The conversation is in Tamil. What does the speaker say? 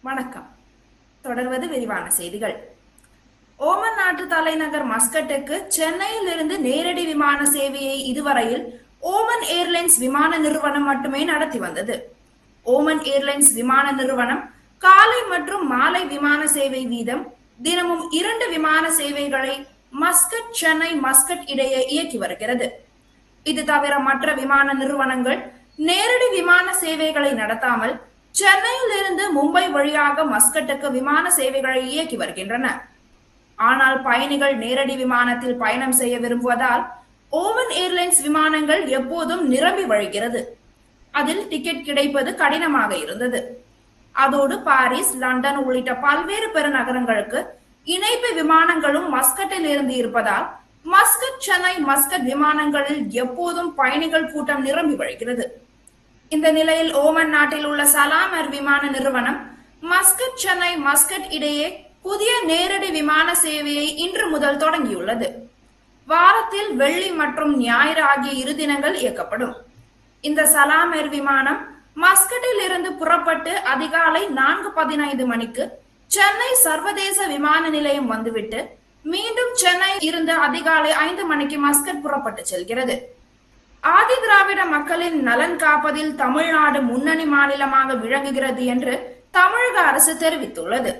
வணக்கம். தொடர்வது விரிவான செய்திகள். ஓமன் நாட்டு தலைநகர் மஸ்கட்டுக்கு சென்னையில் இருந்து நேரடி விமான சேவையை இதுவரையில் ஓமன் ஏர்லைன்ஸ் விமான நிறுவனம் மட்டுமே நடத்தி வந்தது. ஓமன் ஏர்லைன்ஸ் விமான நிறுவனம் காலை மற்றும் மாலை விமான சேவை வீதம் தினமும் 2 விமான சேவைகளை மஸ்கட் சென்னை மஸ்கட் இடையே இயக்கி வருகிறது. இது தவிர மற்ற விமான நிறுவனங்கள் நேரடி விமான சேவைகளை நடத்தாமல் சென்னையில் இருந்து மும்பை வழியாக மஸ்கட்டுக்கு விமான சேவைகளை இயக்கி வருகின்றன. ஆனால் பயணிகள் நேரடி விமானத்தில் பயணம் செய்ய விரும்புவதால் ஓமன் ஏர்லைன்ஸ் விமானங்கள் எப்போதும் நிரம்பி வழிகிறது. அதில் டிக்கெட் கிடைப்பது கடினமாக இருந்தது. அதோடு பாரிஸ், லண்டன் உள்ளிட்ட பல்வேறு பெருநகரங்களுக்கு இணைப்பு விமானங்களும் மஸ்கட்டில் இருந்து இருப்பதால் மஸ்கட் சென்னை மஸ்கட் விமானங்களில் எப்போதும் பயணிகள் கூட்டம் நிரம்பி வழிகிறது. இந்த நிலையில் ஓமன் நாட்டில் உள்ள சலாம் ஏர் விமான நிறுவனம் மஸ்கட் சென்னை மஸ்கட் இடையே புதிய நேரடி விமான சேவையை இன்று முதல் தொடங்கியுள்ளது. வாரத்தில் வெள்ளி மற்றும் ஞாயிறு ஆகிய 2 தினங்கள் இயக்கப்படும். இந்த சலாம் ஏர் விமானம் மஸ்கட்டில் இருந்து புறப்பட்டு அதிகாலை 4:15 மணிக்கு சென்னை சர்வதேச விமான நிலையம் வந்துவிட்டு மீண்டும் சென்னை இருந்து அதிகாலை 5 மணிக்கு மஸ்கட் புறப்பட்டு செல்கிறது. ஆதி திராவிட மக்களின் நலன் காப்பதில் தமிழ்நாடு முன்னணி மாநிலமாக விளங்குகிறது என்று தமிழக அரசு தெரிவித்துள்ளது.